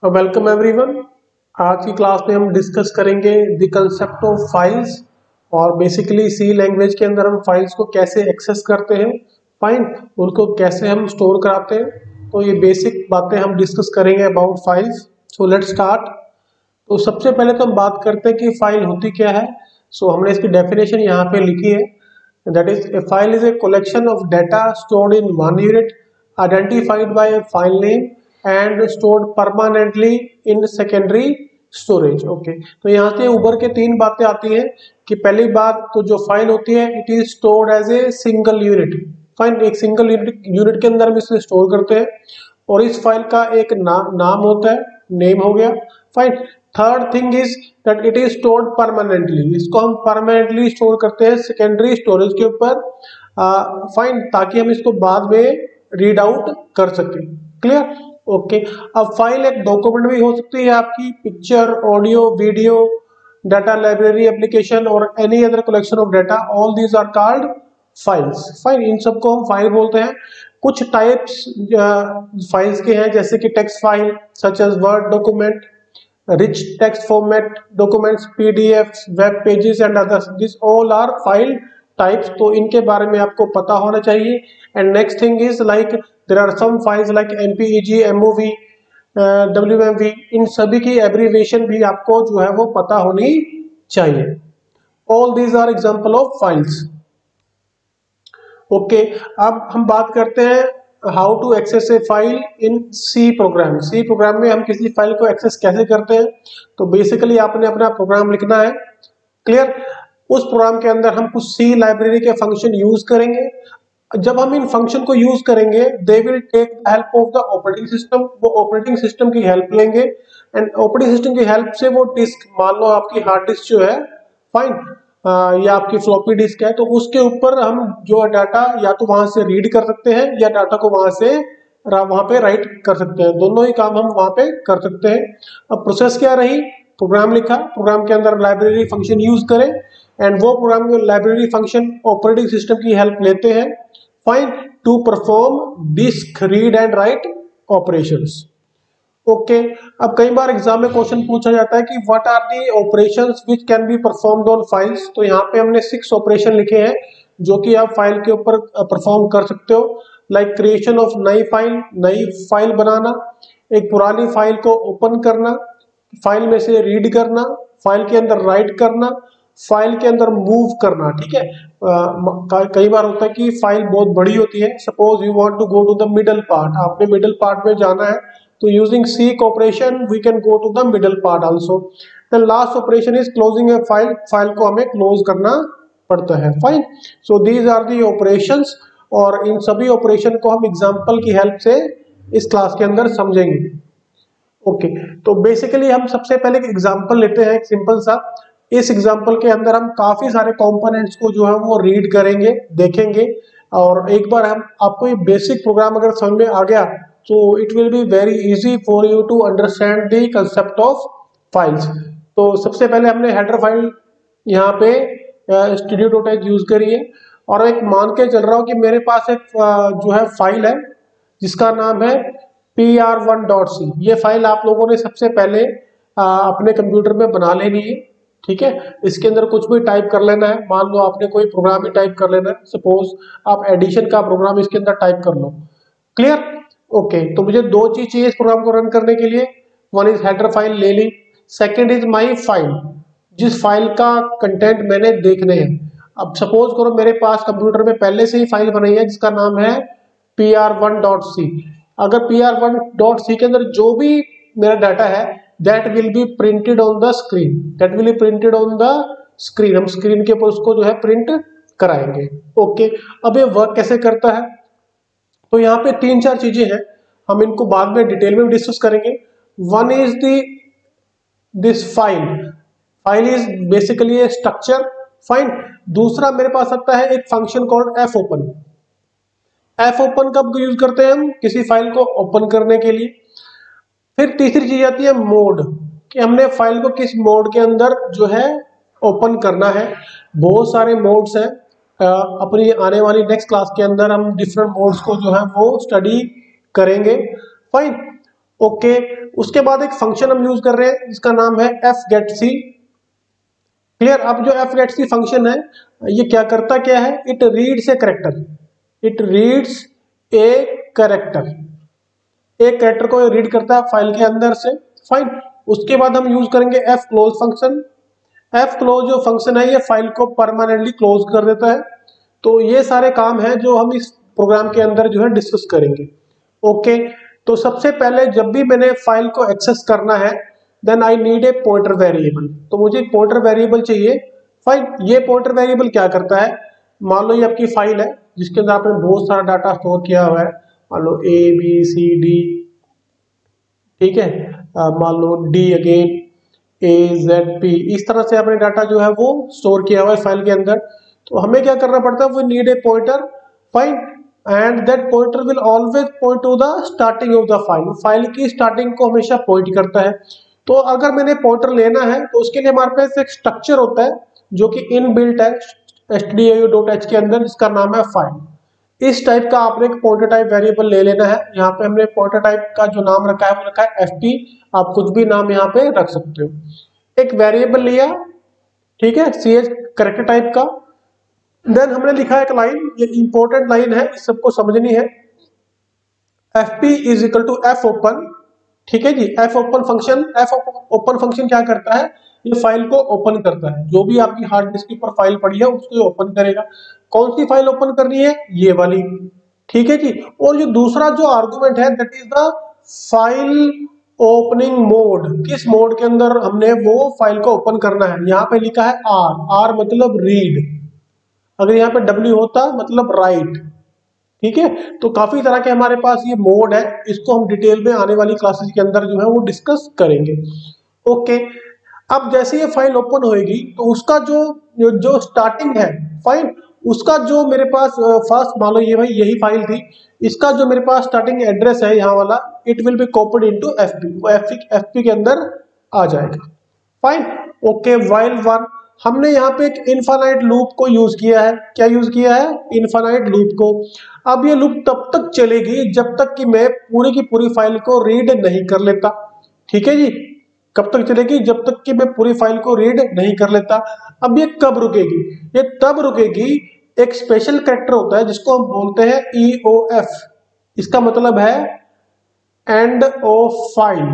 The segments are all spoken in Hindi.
Welcome everyone. आज की क्लास में हम डिस्कस करेंगे द कंसेप्ट ऑफ फाइल्स और बेसिकली सी लैंग्वेज के अंदर हम फाइल्स को कैसे एक्सेस करते हैं, फाइन, उनको कैसे हम स्टोर कराते हैं। तो ये बेसिक बातें हम डिस्कस करेंगे about files. So let's start. तो सबसे पहले तो हम बात करते हैं कि फाइल होती क्या है। सो हमने इसकी डेफिनेशन यहाँ पे लिखी है। That is a file is a collection of data stored in one unit identified by A file name and stored permanently in secondary storage. Okay, तो यहाँ से उभर के तीन बातें आती हैं कि पहली बात तो जो फाइल होती है it is stored as a single unit. Fine, एक सिंगल यूनिट के अंदर हम इसे स्टोर करते हैं और इस फाइल का एक नाम होता है, नेम हो गया। Fine. Third thing is that it is stored permanently, इसको हम परमानेंटली स्टोर करते हैं सेकेंडरी स्टोरेज के ऊपर। फाइन, ताकि हम इसको बाद में रीड आउट कर सकें। क्लियर? ओके। अब फाइल एक डॉक्यूमेंट भी हो सकती है, आपकी picture, audio, video, data library, application और any other collection of data, all these are called files. Fine, इन सबको हम फाइल बोलते हैं। कुछ टाइप्स फाइल्स के हैं, जैसे कि text file such as word document, rich text format documents, PDFs, web pages and others. These all are file types. तो इनके बारे में आपको पता होना चाहिए। And next thing is like there are some files like MPEG, MOV, WMV, इन सभी की एब्रीविएशन भी आपको जो है वो पता होनी चाहिए। All these are example of files. Okay, अब हम बात करते हैं how to access a file in C program. C program में हम किसी फाइल को एक्सेस कैसे करते हैं। तो बेसिकली आपने अपना प्रोग्राम लिखना है। क्लियर? उस प्रोग्राम के अंदर हम कुछ सी लाइब्रेरी के फंक्शन यूज करेंगे। जब हम इन फंक्शन को यूज करेंगे they will take help of the operating system, वो ऑपरेटिंग सिस्टम की हेल्प लेंगे। एंड ऑपरेटिंग सिस्टम की हेल्प से वो डिस्क, मान लो आपकी हार्ड डिस्क जो है, फाइन, या आपकी फ्लॉपी डिस्क है, तो उसके ऊपर हम जो डाटा या तो वहां से रीड कर सकते हैं या डाटा को वहां पे राइट कर सकते हैं। दोनों ही काम हम वहां पे कर सकते हैं। अब प्रोसेस क्या रही, प्रोग्राम लिखा, प्रोग्राम के अंदर लाइब्रेरी फंक्शन यूज करें एंड वो प्रोग्राम में लाइब्रेरी फंक्शन ऑपरेटिंग सिस्टम की हेल्प लेते हैं, fine, to perform disk read and write operations. Okay. अब कई बार एग्जाम में क्वेश्चन पूछा जाता है कि what are the operations which can be performed on files. तो यहाँ पे हमने 6 ऑपरेशन लिखे हैं जो कि आप फाइल के ऊपर परफॉर्म कर सकते हो। लाइक क्रिएशन ऑफ नई फाइल बनाना, एक पुरानी फाइल को ओपन करना, फाइल में से रीड करना, फाइल के अंदर राइट करना, फाइल के अंदर मूव करना। ठीक है, कई बार होता है कि फाइल बहुत बड़ी होती है, suppose you want to go to the middle part, आपने मिडल पार्ट में जाना है, तो using seek operation we can go to the middle part also. The last operation is closing a file, file को हमें क्लोज करना पड़ता है। Fine, so these are the operations और इन सभी ऑपरेशन को हम एग्जांपल की हेल्प से इस क्लास के अंदर समझेंगे। ओके, तो बेसिकली हम सबसे पहले एक एग्जांपल लेते हैं, एक सिंपल सा। इस एग्जांपल के अंदर हम काफी सारे कंपोनेंट्स को जो है वो रीड करेंगे, देखेंगे, और एक बार हम आपको ये बेसिक प्रोग्राम अगर समझ में आ गया तो it will be very easy for you to understand the concept of files. तो सबसे पहले हमने हेडर फाइल यहाँ पे studio.h यूज करी है और एक मान के चल रहा हूँ कि मेरे पास एक जो है फाइल है जिसका नाम है pr1.c। ये फाइल आप लोगों ने सबसे पहले अपने कंप्यूटर में बना लेनी है। ठीक है, इसके अंदर कुछ भी टाइप कर लेना है, मान लो आपने कोई प्रोग्राम ही टाइप कर लेना है, सपोज आप एडिशन का प्रोग्राम इसके अंदर टाइप कर लो। क्लियर? ओके, तो मुझे दो चीज चाहिए इस प्रोग्राम को रन करने के लिए। वन इज हेडर फाइल ले ली, सेकंड इज माय फाइल, जिस फाइल का कंटेंट मैंने देखने हैं। अब सपोज करो मेरे पास कंप्यूटर में पहले से ही फाइल बनाई है जिसका नाम है pr1.c। अगर pr1.c के अंदर जो भी मेरा डाटा है that will be printed on the screen, that will be printed on the screen, हम स्क्रीन के ऊपर उसको जो है प्रिंट कराएंगे। ओके, अब ये वर्क कैसे करता है, तो यहाँ पे 3-4 चीजें हैं, हम इनको बाद में डिटेल में डिस्कस करेंगे। One is this file is basically A structure, fine. दूसरा मेरे पास आता है एक function called F open. F open कब यूज करते हैं हम, किसी फाइल को ओपन करने के लिए। फिर तीसरी चीज आती है मोड, कि हमने फाइल को किस मोड के अंदर जो है ओपन करना है। बहुत सारे मोड्स हैं, अपनी आने वाली नेक्स्ट क्लास के अंदर हम डिफरेंट मोड्स को जो है वो स्टडी करेंगे। फाइन, ओके, उसके बाद एक फंक्शन हम यूज कर रहे हैं जिसका नाम है एफ गेट सी। क्लियर। अब जो एफ गेट सी फंक्शन है ये क्या करता क्या है, it reads a character, it reads a character, एक कैरेक्टर को रीड करता है फाइल के अंदर से। फाइन। उसके बाद हम यूज करेंगे F close function. F close जो फंक्शन है ये फाइल को परमानेंटली क्लोज कर देता है। तो ये सारे काम हैं जो हम इस प्रोग्राम के अंदर जो है डिस्कस करेंगे। ओके, तो सबसे पहले जब भी मैंने फाइल को एक्सेस करना है then I need a pointer variable, तो मुझे पॉइंटर वेरिएबल चाहिए। फाइन। ये पॉइंटर वेरिएबल क्या करता है, मान लो ये आपकी फाइल है जिसके अंदर आपने बहुत सारा डाटा स्टोर किया हुआ है, मान लो ए बी सी डी, ठीक है, मान लो डी अगेन ए जेड पी, इस तरह से आपने डाटा जो है वो स्टोर किया हुआ है फाइल के अंदर। तो हमें क्या करना पड़ता है, we need a pointer. Fine. And that pointer will always point to the starting of the file, file की स्टार्टिंग को हमेशा पॉइंट करता है। तो अगर मैंने पॉइंटर लेना है तो उसके लिए हमारे पास एक स्ट्रक्चर होता है जो कि इनबिल्ट है stdio.h के अंदर, जिसका नाम है फाइल। इस टाइप का आपने एक पॉइंटर टाइप वेरिएबल ले लेना है। यहाँ पे हमने पॉइंटर टाइप का जो नाम रखा है वो रखा है fp, आप कुछ भी नाम यहाँ पे रख सकते हो। एक वेरिएबल लिया, ठीक है, ch करेक्टर टाइप का। देन हमने लिखा एक लाइन, ये इंपॉर्टेंट लाइन है, इस सबको समझनी है। fp is equal to f open, ठीक है जी। f open function, f open function क्या करता है, ये फाइल को ओपन करता है, जो भी आपकी हार्ड डिस्क के ऊपर फाइल पड़ी है उसको ओपन करेगा। कौन सी फाइल ओपन करनी है, ये वाली, ठीक है जी। और जो दूसरा जो आर्गुमेंट है that is the file opening mode, किस मोड के अंदर हमने वो फाइल को ओपन करना है। यहाँ पे लिखा है आर, आर मतलब रीड, अगर यहाँ पे डब्ल्यू होता मतलब राइट, ठीक है। तो काफी तरह के हमारे पास ये मोड है, इसको हम डिटेल में आने वाली क्लासेस के अंदर जो है वो डिस्कस करेंगे। ओके, अब जैसे ये फाइल ओपन होएगी तो उसका जो जो स्टार्टिंग है फाइल, उसका जो मेरे पास फर्स्ट मान लो ये भाई यही फाइल थी, इसका जो मेरे पास स्टार्टिंग एड्रेस है यहाँ वाला, it will be copied into FP, वो एफपी के अंदर आ जाएगा। फाइन। ओके, व्हाइल वन, हमने यहाँ पे एक इनफाइनाइट लूप को यूज किया है। क्या यूज किया है, इनफाइनाइट लूप को। अब ये लूप तब तक चलेगी जब तक कि मैं पूरी की पूरी फाइल को रीड नहीं कर लेता, ठीक है जी। कब तक चलेगी, जब तक कि मैं पूरी फाइल को रीड नहीं कर लेता। अब ये कब रुकेगी, ये तब रुकेगी, एक स्पेशल कैरेक्टर होता है जिसको हम बोलते हैं EOF, इसका मतलब है एंड ऑफ फाइल।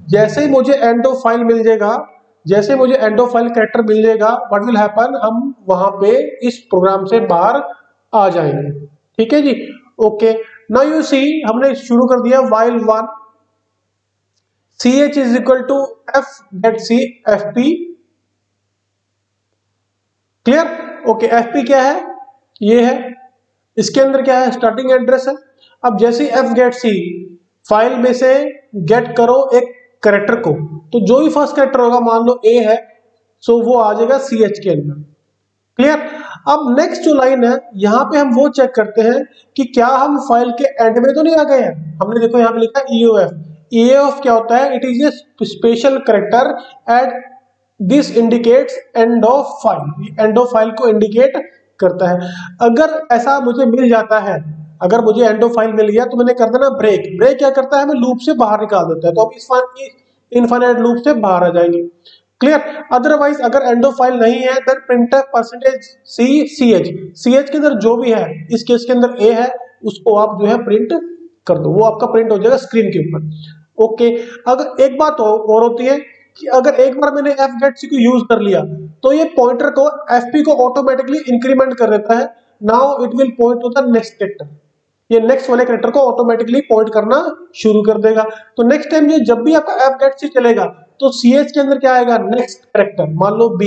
जैसे ही मुझे एंड ऑफ फाइल मिल जाएगा, जैसे मुझे एंड ऑफ फाइल कैरेक्टर मिल जाएगा, व्हाट विल हैपन, हम वहां पे इस प्रोग्राम से बाहर आ जाएंगे, ठीक है जी। ओके, नाउ यू सी, हमने शुरू कर दिया while one, ch is equal to f get c fp, clear. Okay, fp क्या है, ये है, इसके अंदर क्या है, स्टार्टिंग एड्रेस है। अब जैसे f get c, फाइल में से गेट करो एक कैरेक्टर को, तो जो भी फर्स्ट कैरेक्टर होगा, मान लो a है, सो वो आ जाएगा ch के अंदर, क्लियर। अब नेक्स्ट जो लाइन है, यहाँ पे हम वो चेक करते हैं कि क्या हम फाइल के एंड में तो नहीं आ गए हैं। हमने देखो यहाँ पे लिखा EOF, EOF क्या होता है, it is a special character at this indicates and of file, and of file को इंडिकेट करता है। अगर ऐसा मुझे मिल जाता है, अगर मुझे एंड ऑफ फाइल मिल गया तो मैंने कर देना ब्रेक, ब्रेक क्या करता है, हमें लूप से बाहर निकाल देता है, तो अब इस इनफाइनाइट लूप से बाहर आ जाएंगे, क्लियर। अदरवाइज अगर एंड ऑफ फाइल नहीं है देन printf %ch के अंदर जो भी है, इस केस के अंदर a है, उसको आप जो है प्रिंट कर दो, वो आपका प्रिंट हो जाएगा स्क्रीन के ऊपर। ओके, अगर एक बात और होती है कि अगर एक बार मैंने fgetc को यूज कर लिया तो ये पॉइंटर को fp को ऑटोमेटिकली इंक्रीमेंट कर देता है। Now it will point to the next character, ये नेक्स्ट वाले कैरेक्टर को ऑटोमेटिकली पॉइंट करना शुरू कर देगा। तो नेक्स्ट टाइम ये जब भी आपका fgetc चलेगा तो ch के अंदर क्या आएगा, नेक्स्ट कैरेक्टर, मान लो b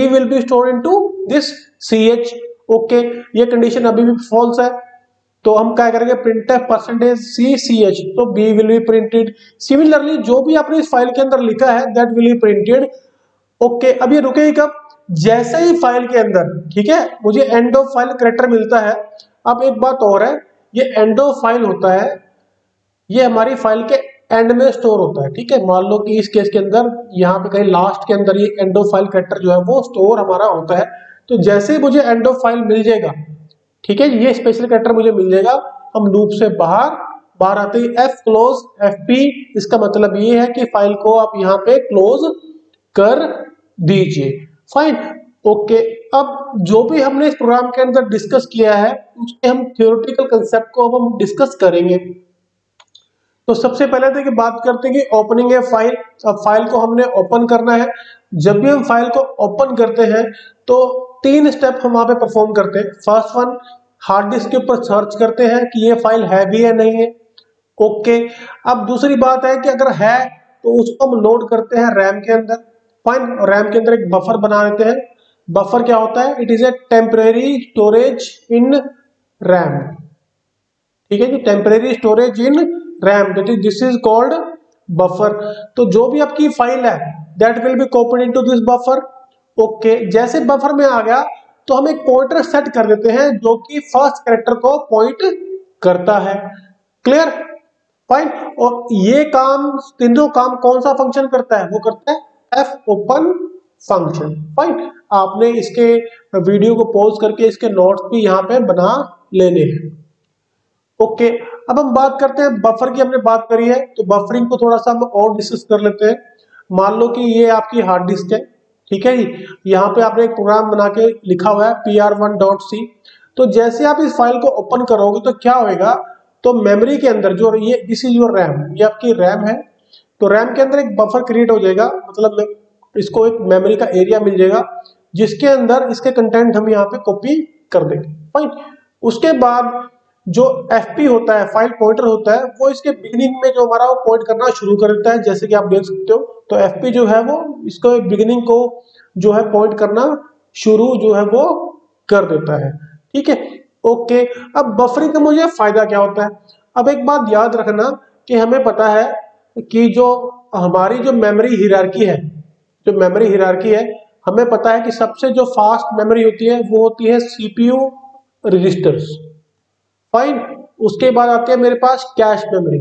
will be stored into this ch। Okay, ये कंडीशन अभी भी फॉल्स है, तो हम क्या करेंगे, printf %c_ch, तो b will be printed. Similarly जो भी आपने इस फाइल के अंदर लिखा है that will be printed. Okay, अब ये रुकेगी कब, जैसे ही फाइल के अंदर, ठीक है, मुझे एंड ऑफ फाइल कैरेक्टर मिलता है। अब एक बात और है, ये एंड ऑफ फाइल होता है, ये हमारी फाइल के एंड में स्टोर होता है, ठीक है। मान लो कि इस केस के अंदर यहाँ पे कहीं लास्ट के अंदर ये एंड ऑफ फाइल कैरेक्टर जो है वो स्टोर हमारा होता है। तो जैसे ही मुझे एंड ऑफ फाइल मिल जाएगा, ठीक है, ये स्पेशल कैरेक्टर मुझे मिल जाएगा, हम लूप से बाहर बाहर आते ही एफ क्लोज एफ पी, इसका मतलब ये है कि फाइल को आप यहाँ पे क्लोज कर दीजिए। Fine, okay. अब जो भी हमने इस प्रोग्राम के अंदर डिस्कस किया है उसके हम थ्योरेटिकल कंसेप्ट को अब हम डिस्कस करेंगे। तो सबसे पहले देखिए बात करते हैं कि ओपनिंग ए फाइल। अब फाइल को हमने ओपन करना है। जब भी हम फाइल को ओपन करते हैं तो तीन स्टेप हम वहां पे परफॉर्म करते हैं। फर्स्ट वन, हार्ड डिस्क के ऊपर सर्च करते हैं कि ये फाइल है भी है नहीं है। ओके। अब दूसरी बात है कि अगर है तो उसको हम लोड करते हैं रैम के अंदर। फाइन, रैम के अंदर एक बफर बना देते हैं। बफर क्या होता है? It is a temporary storage in RAM. ठीक है जी, temporary storage in RAM, that is this is called buffer. तो जो भी आपकी फाइल है that will be copied into this buffer. Okay, जैसे बफर में आ गया तो हम एक पॉइंटर सेट कर देते हैं जो कि फर्स्ट कैरेक्टर को पॉइंट करता है। क्लियर? फाइन। और ये काम, तीनों काम कौन सा फंक्शन करता है? वो करता है एफ ओपन फंक्शन। फाइन, आपने इसके वीडियो को पॉज करके इसके नोट्स भी यहाँ पे बना लेने हैं। ओके, अब हम बात करते हैं बफर की। हमने बात करी है तो बफरिंग को थोड़ा सा हम और डिस्कस कर लेते हैं। मान लो कि ये आपकी हार्ड डिस्क है, ठीक है जी। यहाँ पे आपने एक प्रोग्राम बना के लिखा हुआ है pr1.c। तो जैसे आप इस फाइल को ओपन करोगे तो क्या होएगा? तो मेमोरी के अंदर जो ये दिस इज योर रैम, ये आपकी रैम है। तो रैम के अंदर एक बफर क्रिएट हो जाएगा, मतलब इसको एक मेमोरी का एरिया मिल जाएगा जिसके अंदर इसके कंटेंट हम यहाँ पे कॉपी कर देंगे। फाइन, उसके बाद जो एफपी होता है, फाइल पॉइंटर होता है, वो इसके बिगिनिंग में जो हमारा वो पॉइंट करना शुरू कर देता है, जैसे कि आप देख सकते हो। तो एफपी जो है वो इसको बिगिनिंग को जो है पॉइंट करना शुरू जो है वो कर देता है। ठीक है, ओके। अब बफरिंग का मुझे फायदा क्या होता है? अब एक बात याद रखना कि हमें पता है कि जो हमारी जो मेमोरी हियरार्की है, जो मेमोरी हियरार्की है, हमें पता है कि सबसे जो फास्ट मेमोरी होती है वो होती है सीपीयू रजिस्टर्स। फाइन, उसके बाद आती है मेरे पास कैश मेमोरी,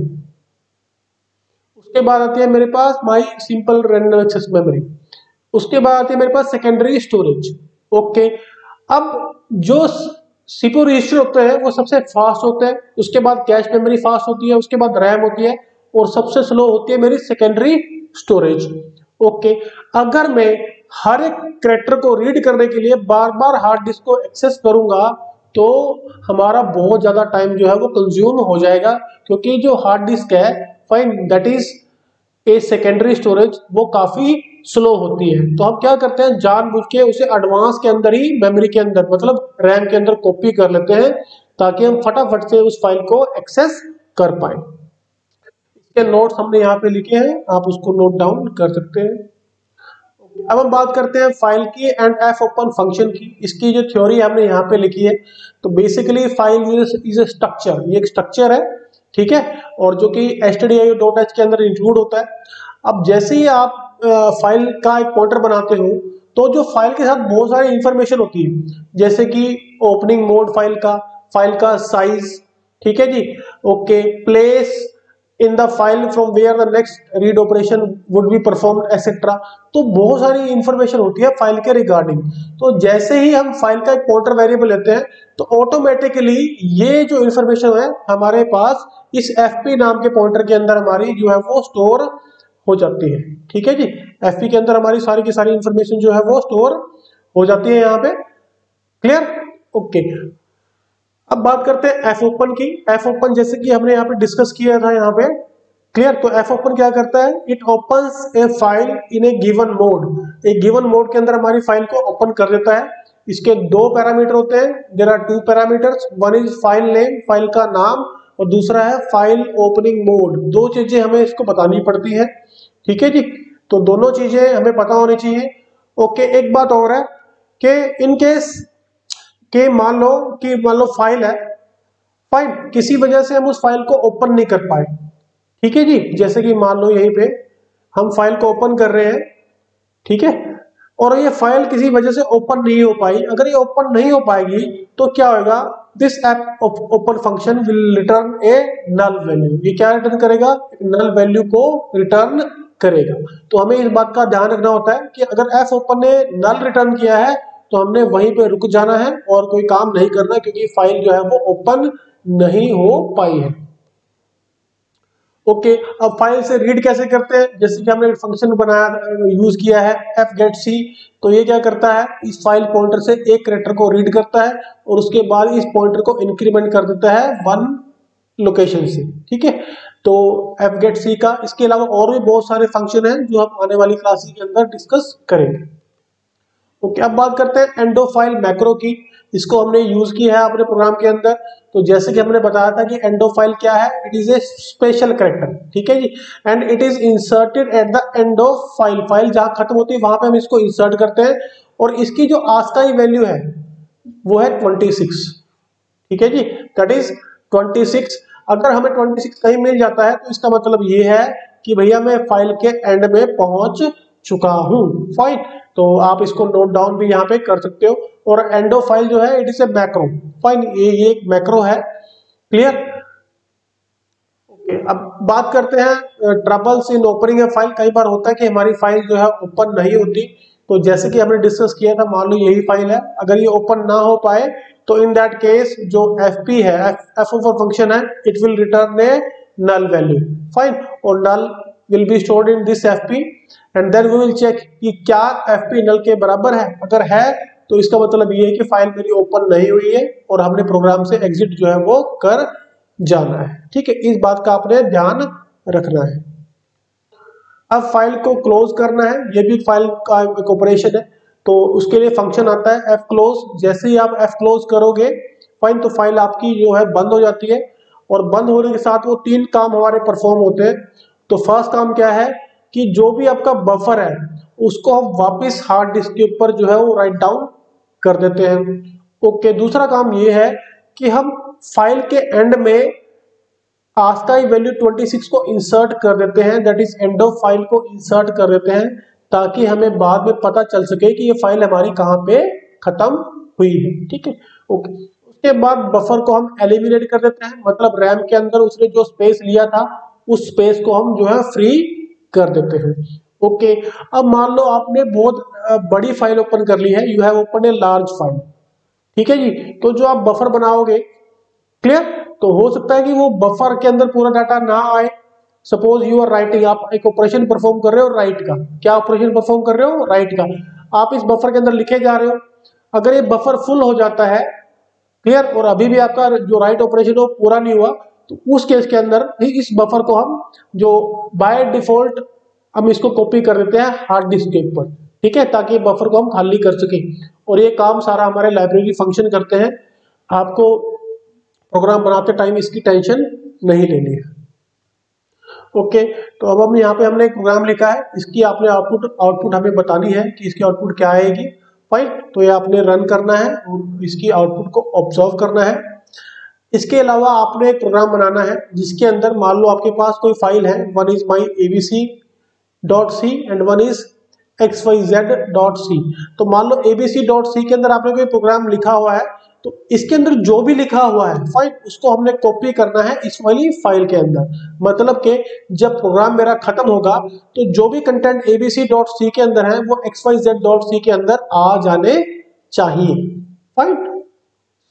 उसके बाद आती है मेरे पास my simple random access memory, उसके बाद आती है मेरे पास सेकेंडरी स्टोरेज। ओके, अब जो सीपीयू रजिस्टर होते हैं वो सबसे फास्ट होते हैं, उसके बाद कैश मेमोरी फास्ट होती है, उसके बाद रैम होती है, और सबसे स्लो होती है मेरी सेकेंडरी स्टोरेज। ओके, अगर मैं हर एक कैरेक्टर को रीड करने के लिए बार बार हार्ड डिस्क को एक्सेस करूंगा तो हमारा बहुत ज्यादा टाइम जो है वो कंज्यूम हो जाएगा, क्योंकि जो हार्ड डिस्क है, fine, that is a secondary storage, वो काफी स्लो होती है। तो हम क्या करते हैं, जानबूझ के उसे एडवांस के अंदर ही, मेमोरी के अंदर मतलब रैम के अंदर कॉपी कर लेते हैं ताकि हम फटाफट से उस फाइल को एक्सेस कर पाए। इसके नोट्स हमने यहाँ पे लिखे हैं, आप उसको नोट डाउन कर सकते हैं। अब हम बात करते हैं फाइल की एंड एफ ओपन फंक्शन की। इसकी जो थ्योरी हमने यहाँ पे लिखी है, तो basically file is a structure, ये एक स्ट्रक्चर है, ठीक है, और जो कि stdio.h के अंदर इंक्लूड होता है। अब जैसे ही आप फाइल का एक पॉइंटर बनाते हो तो जो फाइल के साथ बहुत सारी इंफॉर्मेशन होती है, जैसे कि ओपनिंग मोड फाइल का साइज, ठीक है जी, okay, place in the file from where the next read operation would be performed etcetera. तो बहुत सारी इंफॉर्मेशन होती है फाइल के रिगार्डिंग। तो जैसे ही हम फाइल का एक पॉइंटर वेरिएबल लेते हैं तो ऑटोमेटिकली ये जो इंफॉर्मेशन है हमारे पास इस एफपी नाम के पॉइंटर के अंदर हमारी जो है वो स्टोर हो जाती है। ठीक है जी, एफपी के अंदर हमारी सारी की सारी इंफॉर्मेशन जो है वो स्टोर हो जाती है यहाँ पे। क्लियर? ओके, अब बात करते हैं एफ ओपन की। एफ ओपन जैसे कि हमने यहाँ पे डिस्कस किया था यहाँ पे। क्लियर? तो एफ ओपन क्या करता है? It opens A file in A given mode. एक गिवन मोड के अंदर हमारी फाइल को ओपन कर देता है। इसके दो पैरामीटर होते हैं, there are two parameters, one is file name, file का नाम, और दूसरा है फाइल ओपनिंग मोड। दो चीजें हमें इसको बतानी पड़ती है, ठीक है जी। तो दोनों चीजें हमें पता होनी चाहिए। ओके, एक बात और है कि इन केस कि मान लो फाइल है, फाइल किसी वजह से हम उस फाइल को ओपन नहीं कर पाए, ठीक है जी, जैसे कि मान लो यहीं पे हम फाइल को ओपन कर रहे हैं, ठीक है, और ये फाइल किसी वजह से ओपन नहीं हो पाई। अगर ये ओपन नहीं हो पाएगी तो क्या होगा? This f open function will return a null value. ये क्या रिटर्न करेगा? नल वैल्यू को रिटर्न करेगा। तो हमें इस बात का ध्यान रखना होता है कि अगर एफ ओपन ने नल रिटर्न किया है तो हमने वहीं पे रुक जाना है और कोई काम नहीं करना, क्योंकि फाइल जो है वो ओपन नहीं हो पाई है। ओके, अब फाइल से रीड कैसे करते हैं, जैसे कि हमने एक फंक्शन बनाया यूज किया है fgetc, तो ये क्या करता है, इस फाइल पॉइंटर से एक कैरेक्टर को रीड करता है और उसके बाद इस पॉइंटर को इंक्रीमेंट कर देता है वन लोकेशन से, ठीक है। तो fgetc का, इसके अलावा और भी बहुत सारे फंक्शन हैं जो हम आने वाली क्लासेस के अंदर डिस्कस करेंगे। ओके, अब बात करते हैं एंड ऑफ फाइल मैक्रो की। इसको हमने यूज किया है अपने प्रोग्राम के अंदर। तो जैसे कि हमने बताया था कि एंड ऑफ फाइल क्या है, it is a special character, ठीक है जी, and it is inserted at the end of file. File जहां खत्म होती है वहां पे हम इसको इंसर्ट करते हैं और इसकी जो आस्काई वैल्यू है वो है 26, ठीक है जी, दैट इज 26। अगर हमें 26 कहीं मिल जाता है तो इसका मतलब ये है कि भैया मैं फाइल के एंड में पहुंच चुका हूं, फाइन। तो आप इसको नोट डाउन भी यहाँ पे कर सकते हो। और एंड ऑफ फाइल जो है it is A macro, fine, ये एक मैक्रो है, क्लियर। ओके, अब बात करते हैं ट्रबल्स इन ओपनिंग ए फाइल। कई बार होता है कि हमारी फाइल जो है ओपन नहीं होती, तो जैसे कि हमने डिस्कस किया था, मान लो यही फाइल है, अगर ये ओपन ना हो पाए तो इन दैट केस जो fp है, f ओवर फंक्शन है, it will return a null value, fine, और null will be stored in this fp and then we will check कि क्या fp नल के बराबर है। अगर है तो इसका मतलब ये है कि फाइल मेरी ओपन नहीं हुई है और हमने प्रोग्राम से एग्जिट जो है वो कर जाना है, ठीक है, इस बात का आपने ध्यान रखना है। अब फाइल को क्लोज करना है, ये भी फाइल का एक ऑपरेशन है, तो उसके लिए फंक्शन आता है f क्लोज। जैसे ही आप f क्लोज करोगे फाइन, तो फाइल आपकी जो है बंद हो जाती है और बंद होने के साथ वो तीन काम हमारे परफॉर्म होते हैं। तो फर्स्ट काम क्या है कि जो भी आपका बफर है उसको हम वापस हार्ड डिस्क के ऊपर जो है वो राइट डाउन कर देते हैं। ओके, दूसरा काम ये है कि हम फाइल के एंड में आस्काई वैल्यू 26 को इंसर्ट कर देते हैं, that is and of file को इंसर्ट कर देते हैं, ताकि हमें बाद में पता चल सके कि ये फाइल हमारी कहां पे खत्म हुई है, ठीक है। ओके, उसके बाद बफर को हम एलिमिनेट कर देते हैं, मतलब रैम के अंदर उसने जो स्पेस लिया था उस स्पेस को हम जो है फ्री कर देते हैं। ओके, अब मान लो आपने बहुत बड़ी फाइल ओपन कर ली है, you have open a large file, ठीक है जी, तो जो आप बफर बनाओगे, क्लियर, तो हो सकता है कि वो बफर के अंदर पूरा डाटा ना आए। सपोज यू आर राइटिंग, आप एक ऑपरेशन परफॉर्म कर रहे हो राइट का, क्या ऑपरेशन परफॉर्म कर रहे हो, राइट का, आप इस बफर के अंदर लिखे जा रहे हो, अगर ये बफर फुल हो जाता है, क्लियर, और अभी भी आपका जो राइट ऑपरेशन हो पूरा नहीं हुआ, तो उस केस के अंदर ही इस बफर को हम जो बाय डिफॉल्ट हम इसको कॉपी कर देते हैं हार्ड डिस्क के ऊपर, ठीक है, ताकि बफर को हम खाली कर सके। और ये काम सारा हमारे लाइब्रेरी फंक्शन करते हैं, आपको प्रोग्राम बनाते टाइम इसकी टेंशन नहीं लेनी है। ओके, तो अब हम यहाँ पे हमने एक प्रोग्राम लिखा है, इसकी आपने आउटपुट आउटपुट हमें बतानी है कि इसकी आउटपुट क्या आएगी, फाइन, तो ये आपने रन करना है और इसकी आउटपुट को ऑब्जर्व करना है। इसके अलावा आपने एक प्रोग्राम बनाना है जिसके अंदर मान लो आपके पास कोई फाइल है, one is my abc.c and one is xyz.c। तो मान लो abc.c के अंदर आपने कोई प्रोग्राम लिखा हुआ है, तो इसके अंदर जो भी लिखा हुआ है फाइल उसको हमने कॉपी करना है इस वाली फाइल के अंदर, मतलब कि जब प्रोग्राम मेरा खत्म होगा तो जो भी कंटेंट abc.c के अंदर है वो xyz.c के अंदर आ जाने चाहिए, fine.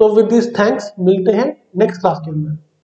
So with this thanks, मिलते हैं नेक्स्ट क्लास के अंदर।